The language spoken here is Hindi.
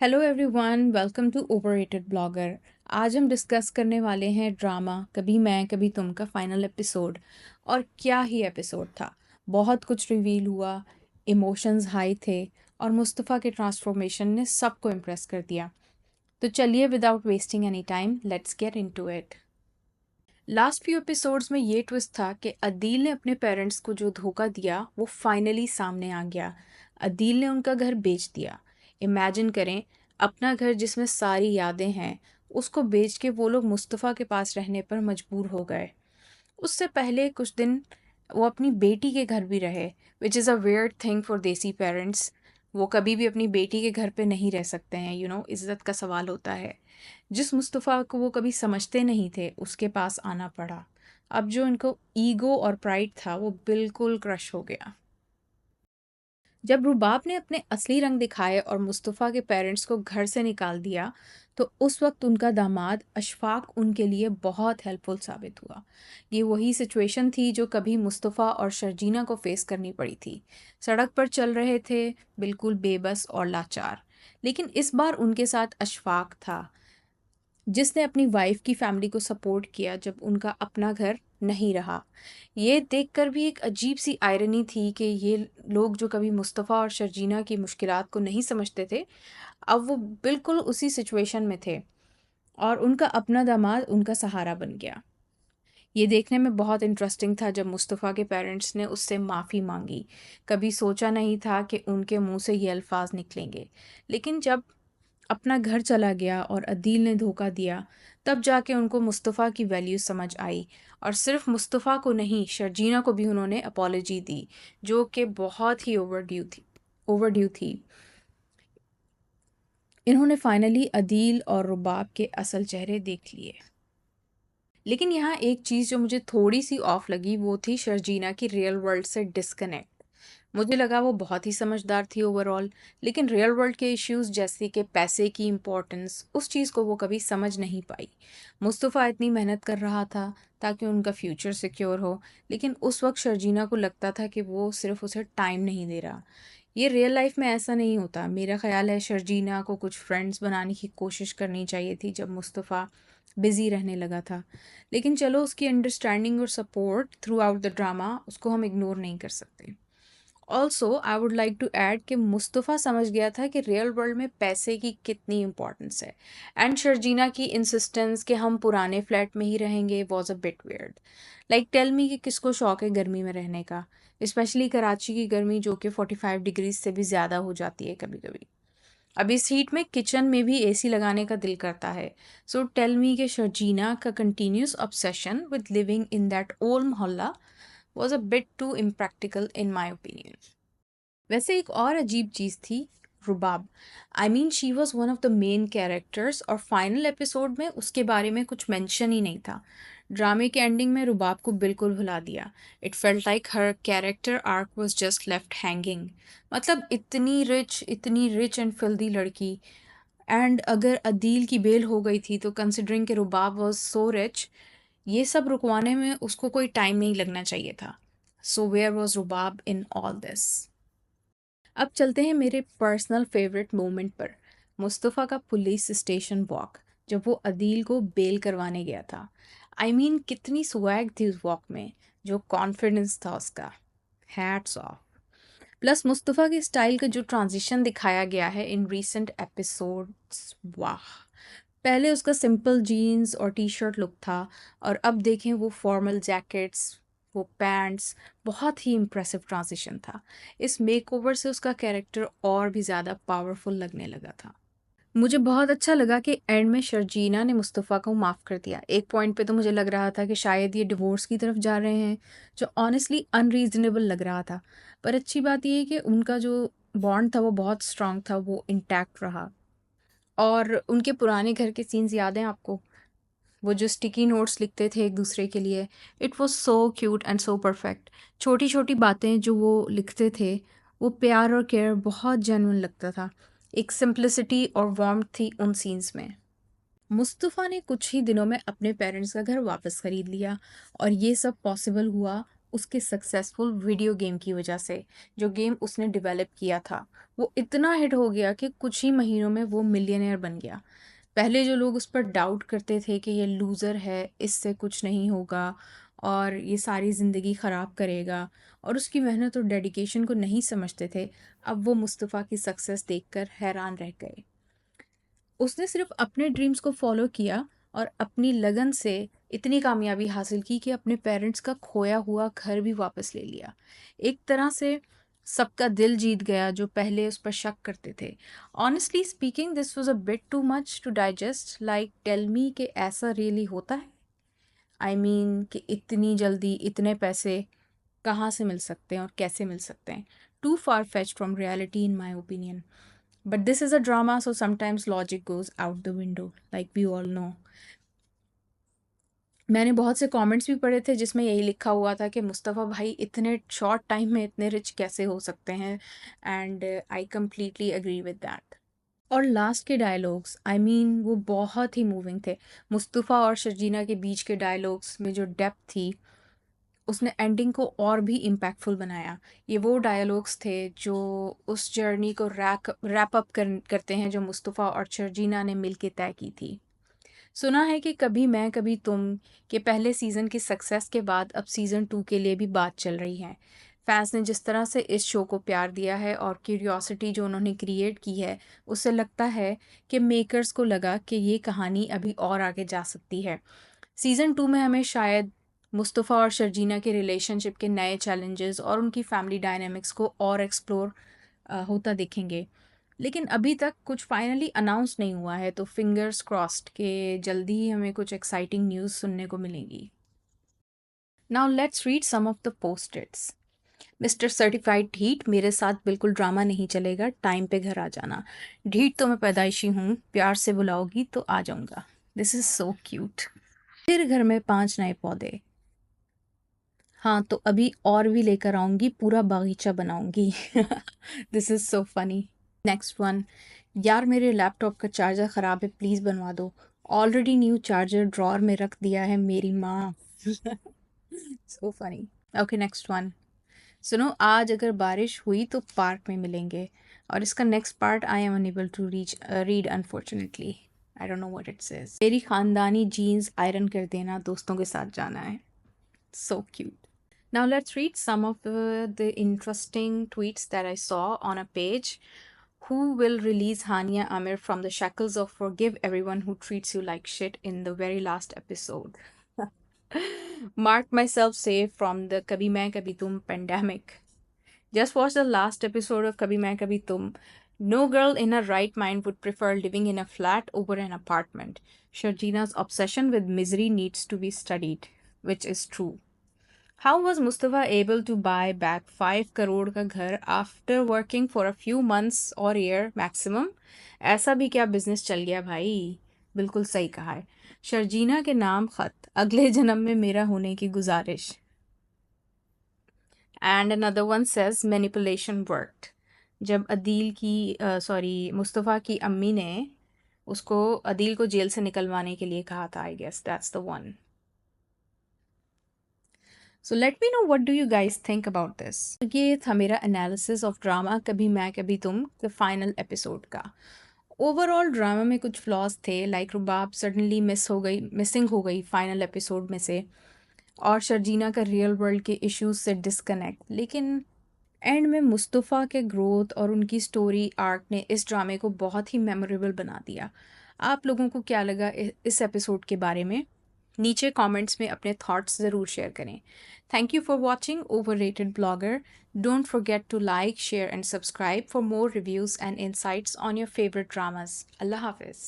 Hello everyone, welcome to overrated blogger. आज हम डिस्कस करने वाले हैं ड्रामा कभी मैं कभी तुम का फाइनल एपिसोड। और क्या ही एपिसोड था। बहुत कुछ रिवील हुआ, इमोशंस हाई थे और मुस्तफ़ा के ट्रांसफॉर्मेशन ने सबको इम्प्रेस कर दिया। तो चलिए without wasting any time let's get into it. Last few episodes में ये ट्विस्ट था कि अदील ने अपने पेरेंट्स को जो धोखा दिया वो फाइनली सामने आ गया। अदील ने उनका घर बेच दिया। इमेजिन करें, अपना घर जिसमें सारी यादें हैं, उसको बेच के वो लोग मुस्तफ़ा के पास रहने पर मजबूर हो गए। उससे पहले कुछ दिन वो अपनी बेटी के घर भी रहे, which is a weird thing for देसी पेरेंट्स। वो कभी भी अपनी बेटी के घर पे नहीं रह सकते हैं, इज़्ज़त का सवाल होता है। जिस मुस्तफ़ा को वो कभी समझते नहीं थे उसके पास आना पड़ा। अब जो इनको ईगो और प्राइड था वो बिल्कुल क्रश हो गया। जब रुबाब ने अपने असली रंग दिखाए और मुस्तफ़ा के पेरेंट्स को घर से निकाल दिया, तो उस वक्त उनका दामाद अशफाक उनके लिए बहुत हेल्पफुल साबित हुआ। ये वही सिचुएशन थी जो कभी मुस्तफ़ा और शर्जीना को फेस करनी पड़ी थी। सड़क पर चल रहे थे, बिल्कुल बेबस और लाचार। लेकिन इस बार उनके साथ अशफाक था, जिसने अपनी वाइफ की फैमिली को सपोर्ट किया जब उनका अपना घर नहीं रहा। ये देखकर भी एक अजीब सी आयरनी थी कि ये लोग जो कभी मुस्तफ़ा और शर्जीना की मुश्किलात को नहीं समझते थे, अब वो बिल्कुल उसी सिचुएशन में थे और उनका अपना दामाद उनका सहारा बन गया। ये देखने में बहुत इंटरेस्टिंग था जब मुस्तफ़ा के पेरेंट्स ने उससे माफ़ी मांगी। कभी सोचा नहीं था कि उनके मुंह से ये अल्फाज निकलेंगे। लेकिन जब अपना घर चला गया और अदील ने धोखा दिया, तब जाके उनको मुस्तफ़ा की वैल्यू समझ आई। और सिर्फ मुस्तफ़ा को नहीं, शर्जीना को भी उन्होंने अपॉलजी दी, जो कि बहुत ही ओवरड्यू थी। इन्होंने फाइनली अदील और रुबाब के असल चेहरे देख लिए। लेकिन यहाँ एक चीज़ जो मुझे थोड़ी सी ऑफ लगी वो थी शर्जीना की रियल वर्ल्ड से डिस्कनेक्ट। मुझे लगा वो बहुत ही समझदार थी ओवरऑल, लेकिन रियल वर्ल्ड के इश्यूज जैसे कि पैसे की इम्पोर्टेंस, उस चीज़ को वो कभी समझ नहीं पाई। मुस्तफ़ा इतनी मेहनत कर रहा था ताकि उनका फ्यूचर सिक्योर हो, लेकिन उस वक्त शर्जीना को लगता था कि वो सिर्फ उसे टाइम नहीं दे रहा। ये रियल लाइफ में ऐसा नहीं होता। मेरा ख्याल है शर्जीना को कुछ फ्रेंड्स बनाने की कोशिश करनी चाहिए थी जब मुस्तफ़ा बिज़ी रहने लगा था। लेकिन चलो, उसकी अंडरस्टैंडिंग और support throughout the drama, उसको हम इग्नोर नहीं कर सकते। Also I would like to add कि मुस्तफ़ा समझ गया था कि रियल वर्ल्ड में पैसे की कितनी इंपॉर्टेंस है। एंड शर्जीना की इंसिस्टेंस कि हम पुराने फ्लैट में ही रहेंगे was a bit weird. Like tell me कि किसको शौक है गर्मी में रहने का, स्पेशली कराची की गर्मी जो कि 45 डिग्री से भी ज़्यादा हो जाती है कभी कभी। अब इस हीट में किचन में भी एसी लगाने का दिल करता है। सो टेल मी कि शर्जीना का continuous obsession with living in that old मोहल्ला was a bit too impractical in my opinion. वैसे एक और अजीब चीज़ थी Rubab. I mean she was one of the main characters और फाइनल एपिसोड में उसके बारे में कुछ मेंशन ही नहीं था। ड्रामे के एंडिंग में रुबाब को बिल्कुल भुला दिया। It felt like her character arc was just left hanging. मतलब इतनी रिच एंड फिल्दी लड़की, एंड अगर अदील की बेल हो गई थी तो कंसिडरिंग कि रुबाब वॉज सो रिच, ये सब रुकवाने में उसको कोई टाइम नहीं लगना चाहिए था। So where was Rubab in all this. अब चलते हैं मेरे पर्सनल फेवरेट मोमेंट पर, मुस्तफ़ा का पुलिस स्टेशन वॉक, जब वो अदील को बेल करवाने गया था। आई मीन कितनी स्वैग थी उस वॉक में, जो कॉन्फिडेंस था उसका, हैट्स ऑफ। प्लस मुस्तफ़ा के स्टाइल का जो ट्रांजिशन दिखाया गया है इन रीसेंट एपिसोड्स, वाह। पहले उसका सिंपल जीन्स और टी शर्ट लुक था, और अब देखें वो फॉर्मल जैकेट्स, वो पैंट्स, बहुत ही इम्प्रेसिव ट्रांजिशन था। इस मेकओवर से उसका कैरेक्टर और भी ज़्यादा पावरफुल लगने लगा था। मुझे बहुत अच्छा लगा कि एंड में शर्जीना ने मुस्तफ़ा को माफ़ कर दिया। एक पॉइंट पे तो मुझे लग रहा था कि शायद ये डिवोर्स की तरफ जा रहे हैं, जो ऑनेस्टली अनरीजनेबल लग रहा था। पर अच्छी बात ये है कि उनका जो बॉन्ड था वो बहुत स्ट्रांग था, वो इंटैक्ट रहा। और उनके पुराने घर के सीन्स याद हैं आपको? वो जो स्टिकी नोट्स लिखते थे एक दूसरे के लिए, it was so cute and so perfect. छोटी छोटी बातें जो वो लिखते थे, वो प्यार और केयर बहुत जेन्युइन लगता था। एक सिंप्लिसिटी और वार्मथ थी उन सीन्स में। मुस्तफ़ा ने कुछ ही दिनों में अपने पेरेंट्स का घर वापस ख़रीद लिया, और ये सब पॉसिबल हुआ उसके सक्सेसफुल वीडियो गेम की वजह से। जो गेम उसने डेवलप किया था वो इतना हिट हो गया कि कुछ ही महीनों में वो मिलियनेयर बन गया। पहले जो लोग उस पर डाउट करते थे कि ये लूज़र है, इससे कुछ नहीं होगा और ये सारी ज़िंदगी ख़राब करेगा और उसकी मेहनत और डेडिकेशन को नहीं समझते थे, अब वो मुस्तफ़ा की सक्सेस देखकर हैरान रह गए। उसने सिर्फ अपने ड्रीम्स को फॉलो किया और अपनी लगन से इतनी कामयाबी हासिल की कि अपने पेरेंट्स का खोया हुआ घर भी वापस ले लिया। एक तरह से सबका दिल जीत गया जो पहले उस पर शक करते थे। Honestly speaking this was a bit too much to digest. Like tell me कि ऐसा रियली होता है? आई मीन कि इतनी जल्दी इतने पैसे कहाँ से मिल सकते हैं और कैसे मिल सकते हैं? Too far fetch from reality in my opinion. But this is a drama, so sometimes logic goes out the window, like we all know. मैंने बहुत से कमेंट्स भी पढ़े थे जिसमें यही लिखा हुआ था कि मुस्तफ़ा भाई इतने शॉर्ट टाइम में इतने रिच कैसे हो सकते हैं, and I completely agree with that. और लास्ट के डायलॉग्स, आई मीन वो बहुत ही मूविंग थे। मुस्तफ़ा और शर्जीना के बीच के डायलॉग्स में जो डेप्थ थी उसने एंडिंग को और भी इम्पैक्टफुल बनाया। ये वो डायलॉग्स थे जो उस जर्नी को रैप अप करते हैं जो मुस्तफ़ा और शर्जीना ने मिलके तय की थी। सुना है कि कभी मैं कभी तुम के पहले सीज़न की सक्सेस के बाद अब सीज़न 2 के लिए भी बात चल रही है। फैंस ने जिस तरह से इस शो को प्यार दिया है और क्यूरियोसिटी जो उन्होंने क्रिएट की है, उससे लगता है कि मेकर्स को लगा कि ये कहानी अभी और आगे जा सकती है। सीज़न 2 में हमें शायद मुस्तफ़ा और शर्जीना के रिलेशनशिप के नए चैलेंजेस और उनकी फैमिली डायनामिक्स को और एक्सप्लोर होता देखेंगे। लेकिन अभी तक कुछ फाइनली अनाउंस नहीं हुआ है, तो फिंगर्स क्रॉस्ड कि जल्दी ही हमें कुछ एक्साइटिंग न्यूज़ सुनने को मिलेगी। Now let's read some of the post its. Mister certified ढीठ, मेरे साथ बिल्कुल ड्रामा नहीं चलेगा, टाइम पे घर आ जाना। ढीठ तो मैं पैदाइशी हूँ, प्यार से बुलाओगी तो आ जाऊँगा। This is so cute. फिर घर में 5 नए पौधे। हाँ, तो अभी और भी लेकर आऊँगी, पूरा बागीचा बनाऊँगी। This is so funny. Next one, यार मेरे लैपटॉप का चार्जर ख़राब है, प्लीज़ बनवा दो। ऑलरेडी न्यू चार्जर ड्रॉअर में रख दिया है मेरी माँ। So funny. Okay next one, सुनो आज अगर बारिश हुई तो पार्क में मिलेंगे। और इसका next part I am unable to read unfortunately. I don't know what it says. मेरी खानदानी जीन्स आयरन कर देना, दोस्तों के साथ जाना है। So cute. Now let's read some of the interesting tweets that I saw on a page. Who will release Hania Amir from the shackles of forgive everyone who treats you like shit in the very last episode? Marked myself safe from the Kabhi Main Kabhi Tum pandemic. Just watch the last episode of Kabhi Main Kabhi Tum. No girl in her right mind would prefer living in a flat over an apartment. Sharjina's obsession with misery needs to be studied, which is true. How was Mustafa able to buy back 5 crore का घर after working for a few months or year maximum? ऐसा भी क्या बिजनेस चल गया भाई? बिल्कुल सही कहा है। शर्जीना के नाम खत, अगले जन्म में मेरा होने की गुजारिश। And another one says manipulation worked. जब अदील की मुस्तफ़ा की अम्मी ने उसको अदील को जेल से निकलवाने के लिए कहा था, I guess that's the one. So let me know what do you guys think about this. ये था मेरा एनालिसिस ऑफ ड्रामा कभी मैं कभी तुम द फाइनल एपिसोड का। ओवरऑल ड्रामा में कुछ फ्लॉज थे, लाइक रुबाब सडनली मिसिंग हो गई फाइनल एपिसोड में से, और शर्जीना का रियल वर्ल्ड के इश्यूज से डिस्कनेक्ट। लेकिन एंड में मुस्तफ़ा के ग्रोथ और उनकी स्टोरी आर्क ने इस ड्रामे को बहुत ही मेमोरेबल बना दिया। आप लोगों को क्या लगा इस एपिसोड के बारे में? नीचे कमेंट्स में अपने थॉट्स ज़रूर शेयर करें। Thank you for watching overrated blogger. Don't forget to like, share and subscribe for more reviews and insights on your favorite dramas. Allah Hafiz.